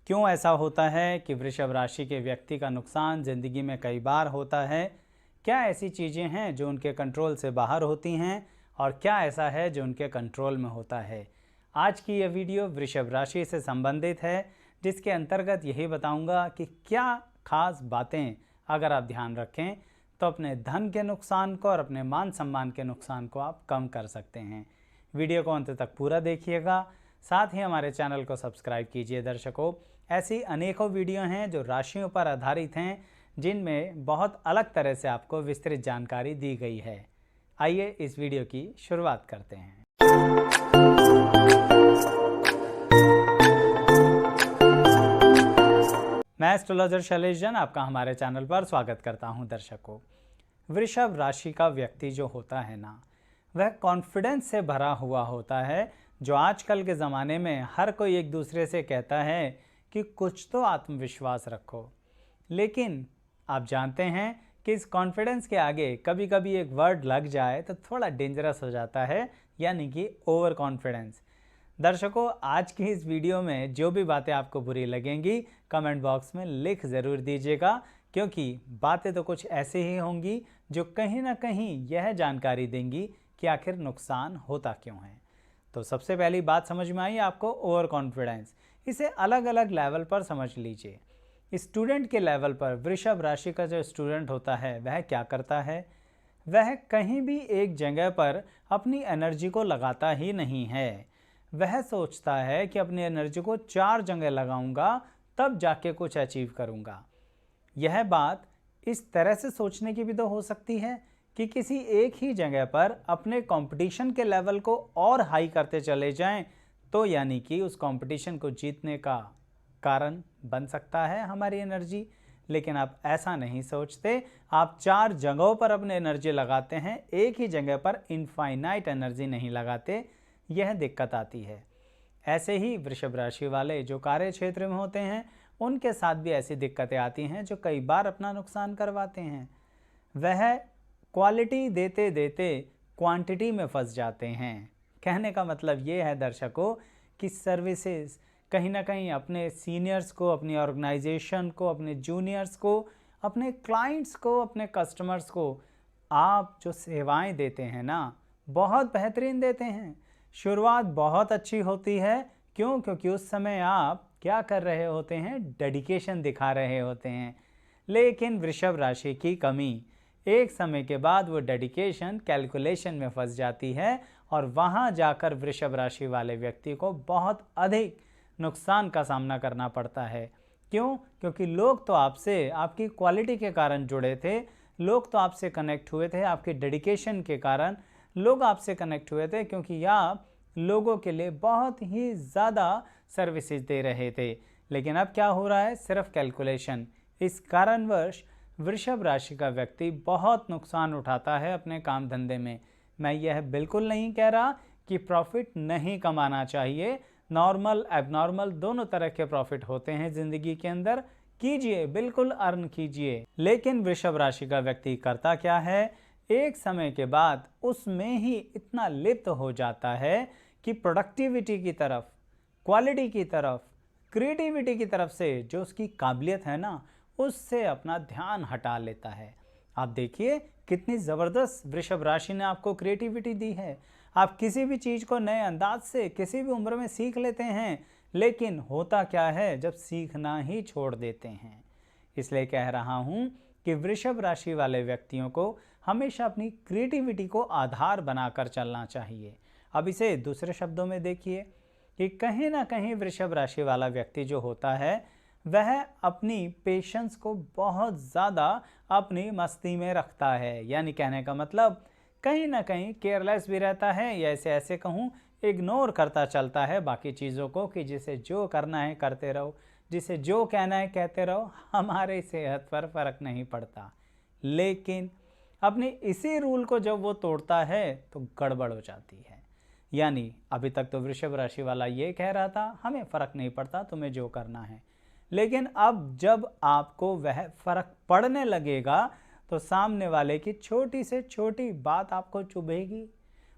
क्यों ऐसा होता है कि वृषभ राशि के व्यक्ति का नुकसान ज़िंदगी में कई बार होता है? क्या ऐसी चीज़ें हैं जो उनके कंट्रोल से बाहर होती हैं और क्या ऐसा है जो उनके कंट्रोल में होता है? आज की यह वीडियो वृषभ राशि से संबंधित है, जिसके अंतर्गत यही बताऊंगा कि क्या खास बातें अगर आप ध्यान रखें तो अपने धन के नुकसान को और अपने मान सम्मान के नुकसान को आप कम कर सकते हैं। वीडियो को अंत तक पूरा देखिएगा, साथ ही हमारे चैनल को सब्सक्राइब कीजिए। दर्शकों, ऐसी अनेकों वीडियो हैं जो राशियों पर आधारित हैं, जिनमें बहुत अलग तरह से आपको विस्तृत जानकारी दी गई है। आइए इस वीडियो की शुरुआत करते हैं। मैं एस्ट्रोलॉजर शैलेश जैन आपका हमारे चैनल पर स्वागत करता हूं। दर्शकों, वृषभ राशि का व्यक्ति जो होता है ना, वह कॉन्फिडेंस से भरा हुआ होता है। जो आजकल के ज़माने में हर कोई एक दूसरे से कहता है कि कुछ तो आत्मविश्वास रखो, लेकिन आप जानते हैं कि इस कॉन्फिडेंस के आगे कभी कभी एक वर्ड लग जाए तो थोड़ा डेंजरस हो जाता है, यानी कि ओवर कॉन्फिडेंस। दर्शकों, आज की इस वीडियो में जो भी बातें आपको बुरी लगेंगी कमेंट बॉक्स में लिख ज़रूर दीजिएगा, क्योंकि बातें तो कुछ ऐसे ही होंगी जो कहीं ना कहीं यह जानकारी देंगी कि आखिर नुकसान होता क्यों है। तो सबसे पहली बात समझ में आई आपको, ओवर कॉन्फिडेंस। इसे अलग अलग लेवल पर समझ लीजिए। स्टूडेंट के लेवल पर वृषभ राशि का जो स्टूडेंट होता है वह क्या करता है? वह कहीं भी एक जगह पर अपनी एनर्जी को लगाता ही नहीं है। वह सोचता है कि अपनी एनर्जी को 4 जगह लगाऊंगा तब जाके कुछ अचीव करूंगा। यह बात इस तरह से सोचने की भी तो हो सकती है कि किसी एक ही जगह पर अपने कंपटीशन के लेवल को और हाई करते चले जाएं, तो यानी कि उस कंपटीशन को जीतने का कारण बन सकता है हमारी एनर्जी। लेकिन आप ऐसा नहीं सोचते, आप 4 जगहों पर अपने एनर्जी लगाते हैं, एक ही जगह पर इनफाइनाइट एनर्जी नहीं लगाते। यह दिक्कत आती है। ऐसे ही वृषभ राशि वाले जो कार्य क्षेत्र में होते हैं, उनके साथ भी ऐसी दिक्कतें आती हैं जो कई बार अपना नुकसान करवाते हैं। वह क्वालिटी देते देते क्वांटिटी में फंस जाते हैं। कहने का मतलब ये है दर्शकों कि सर्विसेज कहीं ना कहीं अपने सीनियर्स को, अपनी ऑर्गेनाइजेशन को, अपने जूनियर्स को, अपने क्लाइंट्स को, अपने कस्टमर्स को आप जो सेवाएं देते हैं ना, बहुत बेहतरीन देते हैं। शुरुआत बहुत अच्छी होती है। क्यों? क्योंकि उस समय आप क्या कर रहे होते हैं? डेडिकेशन दिखा रहे होते हैं। लेकिन वृषभ राशि की कमी, एक समय के बाद वो डेडिकेशन कैलकुलेशन में फंस जाती है और वहाँ जाकर वृषभ राशि वाले व्यक्ति को बहुत अधिक नुकसान का सामना करना पड़ता है। क्यों? क्योंकि लोग तो आपसे आपकी क्वालिटी के कारण जुड़े थे, लोग तो आपसे कनेक्ट हुए थे आपके डेडिकेशन के कारण। लोग आपसे कनेक्ट हुए थे क्योंकि आप लोगों के लिए बहुत ही ज़्यादा सर्विसेज दे रहे थे। लेकिन अब क्या हो रहा है? सिर्फ कैलकुलेशन। इस कारणवश वृषभ राशि का व्यक्ति बहुत नुकसान उठाता है अपने काम धंधे में। मैं यह बिल्कुल नहीं कह रहा कि प्रॉफिट नहीं कमाना चाहिए। नॉर्मल, एबनॉर्मल दोनों तरह के प्रॉफिट होते हैं ज़िंदगी के अंदर। कीजिए, बिल्कुल अर्न कीजिए। लेकिन वृषभ राशि का व्यक्ति करता क्या है? एक समय के बाद उसमें ही इतना लिप्त हो जाता है कि प्रोडक्टिविटी की तरफ, क्वालिटी की तरफ, क्रिएटिविटी की तरफ से जो उसकी काबिलियत है ना, उससे अपना ध्यान हटा लेता है। आप देखिए कितनी ज़बरदस्त वृषभ राशि ने आपको क्रिएटिविटी दी है। आप किसी भी चीज़ को नए अंदाज से किसी भी उम्र में सीख लेते हैं, लेकिन होता क्या है जब सीखना ही छोड़ देते हैं। इसलिए कह रहा हूँ कि वृषभ राशि वाले व्यक्तियों को हमेशा अपनी क्रिएटिविटी को आधार बनाकर चलना चाहिए। अब इसे दूसरे शब्दों में देखिए कि कहीं ना कहीं वृषभ राशि वाला व्यक्ति जो होता है वह अपनी पेशेंस को बहुत ज़्यादा अपनी मस्ती में रखता है। यानी कहने का मतलब कहीं ना कहीं केयरलेस भी रहता है, या ऐसे कहूँ इग्नोर करता चलता है बाकी चीज़ों को कि जिसे जो करना है करते रहो, जिसे जो कहना है कहते रहो, हमारे सेहत पर फ़र्क नहीं पड़ता। लेकिन अपने इसी रूल को जब वो तोड़ता है तो गड़बड़ हो जाती है। यानी अभी तक तो वृषभ राशि वाला ये कह रहा था हमें फ़र्क नहीं पड़ता, तुम्हें जो करना है। लेकिन अब जब आपको वह फ़र्क पड़ने लगेगा तो सामने वाले की छोटी से छोटी बात आपको चुभेगी।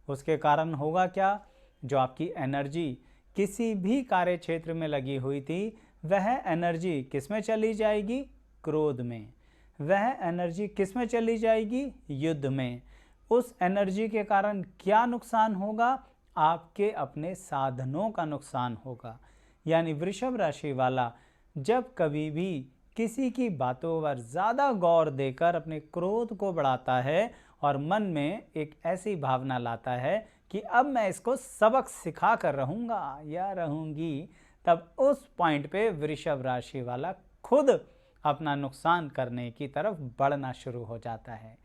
उसके कारण होगा क्या? जो आपकी एनर्जी किसी भी कार्य क्षेत्र में लगी हुई थी वह एनर्जी किस में चली जाएगी? क्रोध में। वह एनर्जी किस में चली जाएगी? युद्ध में। उस एनर्जी के कारण क्या नुकसान होगा? आपके अपने साधनों का नुकसान होगा। यानी वृषभ राशि वाला जब कभी भी किसी की बातों पर ज़्यादा गौर देकर अपने क्रोध को बढ़ाता है और मन में एक ऐसी भावना लाता है कि अब मैं इसको सबक सिखा कर रहूँगा या रहूँगी, तब उस पॉइंट पे वृषभ राशि वाला खुद अपना नुकसान करने की तरफ बढ़ना शुरू हो जाता है।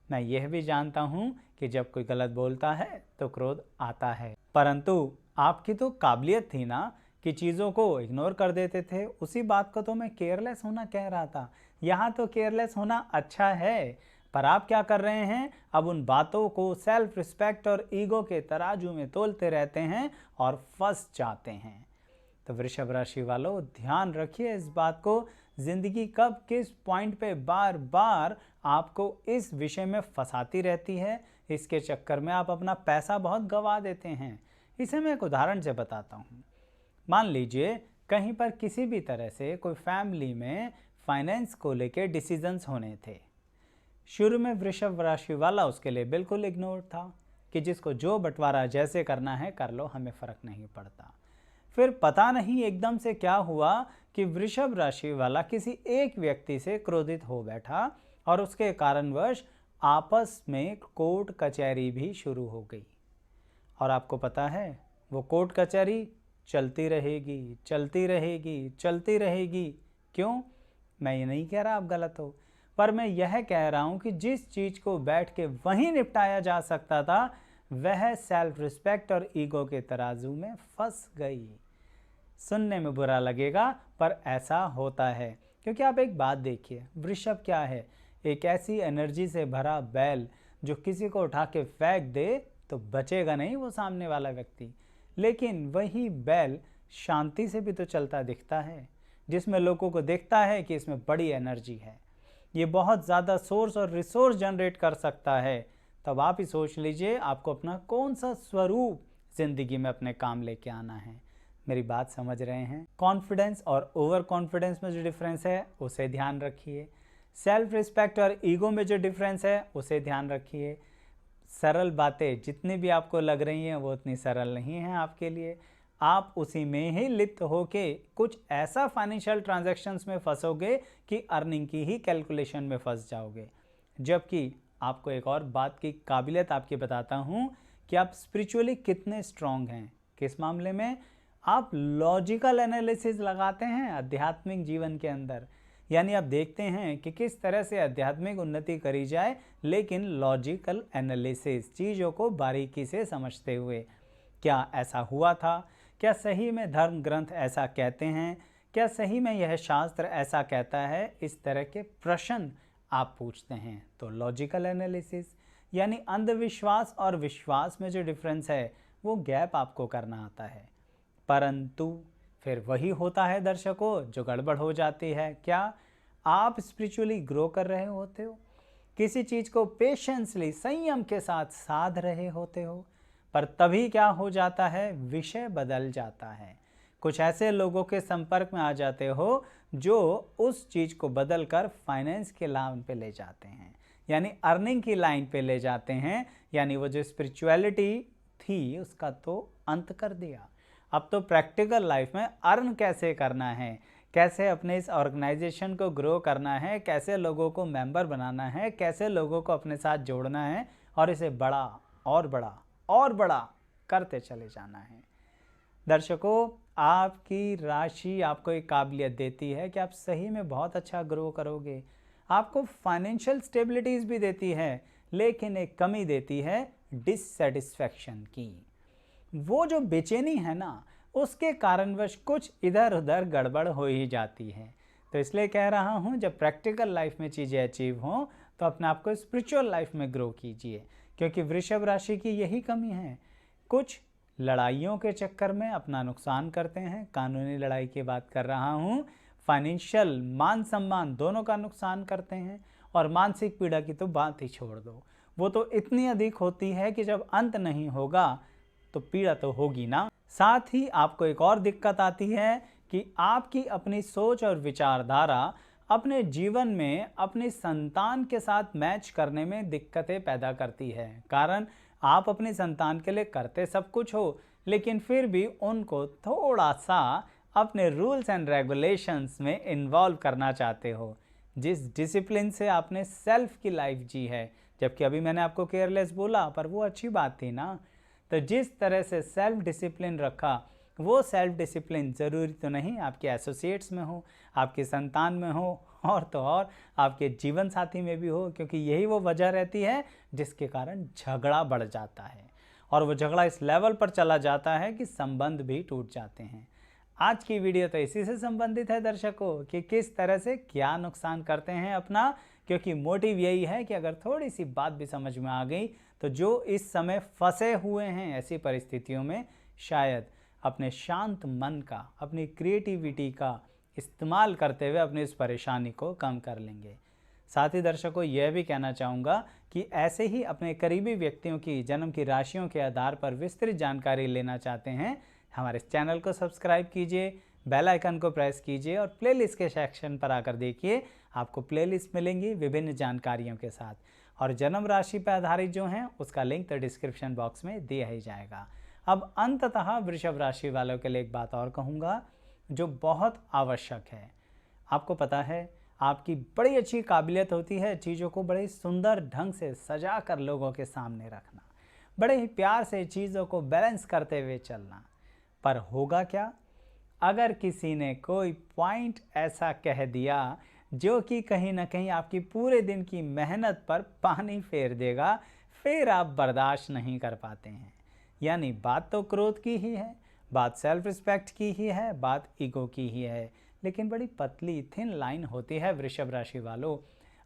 मैं यह भी जानता हूँ कि जब कोई गलत बोलता है तो क्रोध आता है, परंतु आपकी तो काबिलियत थी ना कि चीज़ों को इग्नोर कर देते थे। उसी बात को तो मैं केयरलेस होना कह रहा था। यहाँ तो केयरलेस होना अच्छा है, पर आप क्या कर रहे हैं? अब उन बातों को सेल्फ रिस्पेक्ट और ईगो के तराजू में तोलते रहते हैं और फंस जाते हैं। तो वृषभ राशि वालों, ध्यान रखिए इस बात को, जिंदगी कब किस पॉइंट पे बार बार आपको इस विषय में फंसाती रहती है, इसके चक्कर में आप अपना पैसा बहुत गंवा देते हैं। इसे मैं एक उदाहरण से बताता हूँ। मान लीजिए कहीं पर किसी भी तरह से कोई फैमिली में फाइनेंस को लेके डिसीजंस होने थे। शुरू में वृषभ राशि वाला उसके लिए बिल्कुल इग्नोर था कि जिसको जो बंटवारा जैसे करना है कर लो, हमें फ़र्क नहीं पड़ता। फिर पता नहीं एकदम से क्या हुआ कि वृषभ राशि वाला किसी एक व्यक्ति से क्रोधित हो बैठा और उसके कारणवश आपस में कोर्ट कचहरी भी शुरू हो गई। और आपको पता है वो कोर्ट कचहरी चलती रहेगी, चलती रहेगी, चलती रहेगी। क्यों? मैं ये नहीं कह रहा आप गलत हो, पर मैं यह कह रहा हूँ कि जिस चीज़ को बैठ के वहीं निपटाया जा सकता था, वह सेल्फ रिस्पेक्ट और ईगो के तराजू में फंस गई। सुनने में बुरा लगेगा पर ऐसा होता है, क्योंकि आप एक बात देखिए, वृषभ क्या है? एक ऐसी एनर्जी से भरा बैल जो किसी को उठा के फेंक दे तो बचेगा नहीं वो सामने वाला व्यक्ति। लेकिन वही बैल शांति से भी तो चलता दिखता है, जिसमें लोगों को दिखता है कि इसमें बड़ी एनर्जी है, ये बहुत ज़्यादा सोर्स और रिसोर्स जनरेट कर सकता है। तब आप ही सोच लीजिए आपको अपना कौन सा स्वरूप ज़िंदगी में अपने काम लेके आना है। मेरी बात समझ रहे हैं? कॉन्फिडेंस और ओवर कॉन्फिडेंस में जो डिफरेंस है उसे ध्यान रखिए। सेल्फ रिस्पेक्ट और ईगो में जो डिफरेंस है उसे ध्यान रखिए। सरल बातें जितनी भी आपको लग रही हैं वो उतनी सरल नहीं हैं आपके लिए। आप उसी में ही लिप्त होके कुछ ऐसा फाइनेंशियल ट्रांजैक्शंस में फंसोगे कि अर्निंग की ही कैलकुलेशन में फंस जाओगे। जबकि आपको एक और बात की काबिलियत आपकी बताता हूँ कि आप स्पिरिचुअली कितने स्ट्रांग हैं। किस मामले में? आप लॉजिकल एनालिसिस लगाते हैं आध्यात्मिक जीवन के अंदर। यानी आप देखते हैं कि किस तरह से आध्यात्मिक उन्नति करी जाए, लेकिन लॉजिकल एनालिसिस, चीज़ों को बारीकी से समझते हुए। क्या ऐसा हुआ था? क्या सही में धर्म ग्रंथ ऐसा कहते हैं? क्या सही में यह शास्त्र ऐसा कहता है? इस तरह के प्रश्न आप पूछते हैं। तो लॉजिकल एनालिसिस यानी अंधविश्वास और विश्वास में जो डिफरेंस है वो गैप आपको करना आता है। परंतु फिर वही होता है दर्शकों जो गड़बड़ हो जाती है। क्या? आप स्पिरिचुअली ग्रो कर रहे होते हो, किसी चीज़ को पेशेंसली संयम के साथ साध रहे होते हो, पर तभी क्या हो जाता है? विषय बदल जाता है। कुछ ऐसे लोगों के संपर्क में आ जाते हो जो उस चीज़ को बदल कर फाइनेंस के लाइन पे ले जाते हैं, यानी अर्निंग की लाइन पे ले जाते हैं। यानी वो जो स्पिरिचुअलिटी थी उसका तो अंत कर दिया। अब तो प्रैक्टिकल लाइफ में अर्न कैसे करना है, कैसे अपने इस ऑर्गेनाइजेशन को ग्रो करना है, कैसे लोगों को मेंबर बनाना है, कैसे लोगों को अपने साथ जोड़ना है और इसे बड़ा और बड़ा और बड़ा करते चले जाना है। दर्शकों, आपकी राशि आपको एक काबिलियत देती है कि आप सही में बहुत अच्छा ग्रो करोगे। आपको फाइनेंशियल स्टेबिलिटीज़ भी देती है, लेकिन एक कमी देती है डिससेटिस्फैक्शन की। वो जो बेचैनी है ना, उसके कारणवश कुछ इधर उधर गड़बड़ हो ही जाती है। तो इसलिए कह रहा हूँ जब प्रैक्टिकल लाइफ में चीज़ें अचीव हों तो अपने आप को स्पिरिचुअल लाइफ में ग्रो कीजिए, क्योंकि वृषभ राशि की यही कमी है। कुछ लड़ाइयों के चक्कर में अपना नुकसान करते हैं। कानूनी लड़ाई की बात कर रहा हूँ, फाइनेंशियल मान सम्मान दोनों का नुकसान करते हैं। और मानसिक पीड़ा की तो बात ही छोड़ दो, वो तो इतनी अधिक होती है कि जब अंत नहीं होगा तो पीड़ा तो होगी ना। साथ ही आपको एक और दिक्कत आती है कि आपकी अपनी सोच और विचारधारा अपने जीवन में अपनी संतान के साथ मैच करने में दिक्कतें पैदा करती है। कारण आप अपनी संतान के लिए करते सब कुछ हो, लेकिन फिर भी उनको थोड़ा सा अपने रूल्स एंड रेगुलेशंस में इन्वॉल्व करना चाहते हो, जिस डिसिप्लिन से आपने सेल्फ की लाइफ जी है। जबकि अभी मैंने आपको केयरलेस बोला, पर वो अच्छी बात थी ना। तो जिस तरह से सेल्फ डिसिप्लिन रखा, वो सेल्फ डिसिप्लिन ज़रूरी तो नहीं आपके एसोसिएट्स में हो, आपकी संतान में हो, और तो और आपके जीवन साथी में भी हो, क्योंकि यही वो वजह रहती है जिसके कारण झगड़ा बढ़ जाता है। और वो झगड़ा इस लेवल पर चला जाता है कि संबंध भी टूट जाते हैं। आज की वीडियो तो इसी से संबंधित है दर्शकों, कि किस तरह से क्या नुकसान करते हैं अपना, क्योंकि मोटिव यही है कि अगर थोड़ी सी बात भी समझ में आ गई तो जो इस समय फंसे हुए हैं ऐसी परिस्थितियों में, शायद अपने शांत मन का, अपनी क्रिएटिविटी का इस्तेमाल करते हुए अपनी इस परेशानी को कम कर लेंगे। साथ ही दर्शकों यह भी कहना चाहूँगा कि ऐसे ही अपने करीबी व्यक्तियों की जन्म की राशियों के आधार पर विस्तृत जानकारी लेना चाहते हैं, हमारे इस चैनल को सब्सक्राइब कीजिए, बेल आइकन को प्रेस कीजिए और प्लेलिस्ट के सेक्शन पर आकर देखिए, आपको प्लेलिस्ट मिलेंगी विभिन्न जानकारियों के साथ। और जन्म राशि पर आधारित जो हैं उसका लिंक तो डिस्क्रिप्शन बॉक्स में दिया ही जाएगा। अब अंततः वृषभ राशि वालों के लिए एक बात और कहूँगा जो बहुत आवश्यक है। आपको पता है, आपकी बड़ी अच्छी काबिलियत होती है चीज़ों को बड़े सुंदर ढंग से सजा कर लोगों के सामने रखना, बड़े ही प्यार से चीज़ों को बैलेंस करते हुए चलना। पर होगा क्या अगर किसी ने कोई पॉइंट ऐसा कह दिया जो कि कहीं ना कहीं आपकी पूरे दिन की मेहनत पर पानी फेर देगा, फिर आप बर्दाश्त नहीं कर पाते हैं। यानी बात तो क्रोध की ही है, बात सेल्फ रिस्पेक्ट की ही है, बात ईगो की ही है, लेकिन बड़ी पतली थिन लाइन होती है वृषभ राशि वालों।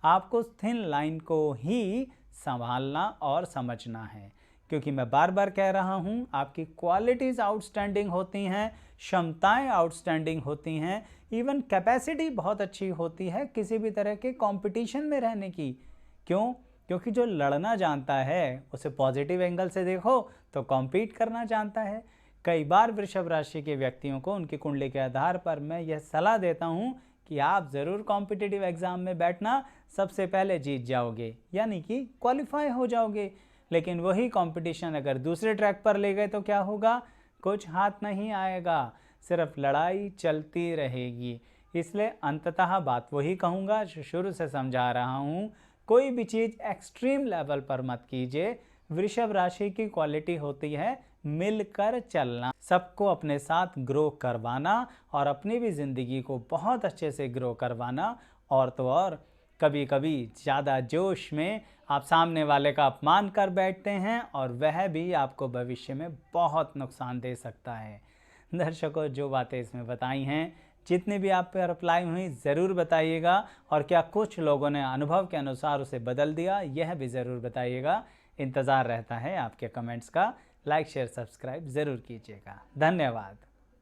आपको उस थिन लाइन को ही संभालना और समझना है, क्योंकि मैं बार बार कह रहा हूँ, आपकी क्वालिटीज़ आउटस्टैंडिंग होती हैं, क्षमताएं आउटस्टैंडिंग होती हैं, इवन कैपेसिटी बहुत अच्छी होती है किसी भी तरह के कंपटीशन में रहने की। क्यों? क्योंकि जो लड़ना जानता है उसे पॉजिटिव एंगल से देखो तो कॉम्पीट करना जानता है। कई बार वृषभ राशि के व्यक्तियों को उनकी कुंडली के आधार पर मैं यह सलाह देता हूँ कि आप ज़रूर कॉम्पिटिटिव एग्ज़ाम में बैठना, सबसे पहले जीत जाओगे, यानी कि क्वालिफाई हो जाओगे। लेकिन वही कंपटीशन अगर दूसरे ट्रैक पर ले गए तो क्या होगा? कुछ हाथ नहीं आएगा, सिर्फ लड़ाई चलती रहेगी। इसलिए अंततः बात वही कहूँगा जो शुरू से समझा रहा हूँ, कोई भी चीज़ एक्सट्रीम लेवल पर मत कीजिए। वृषभ राशि की क्वालिटी होती है मिलकर चलना, सबको अपने साथ ग्रो करवाना और अपनी भी ज़िंदगी को बहुत अच्छे से ग्रो करवाना। और तो और कभी कभी ज़्यादा जोश में आप सामने वाले का अपमान कर बैठते हैं और वह भी आपको भविष्य में बहुत नुकसान दे सकता है। दर्शकों, जो बातें इसमें बताई हैं, जितनी भी आप पर अप्लाई हुई ज़रूर बताइएगा, और क्या कुछ लोगों ने अनुभव के अनुसार उसे बदल दिया, यह भी ज़रूर बताइएगा। इंतज़ार रहता है आपके कमेंट्स का। लाइक शेयर सब्सक्राइब ज़रूर कीजिएगा। धन्यवाद।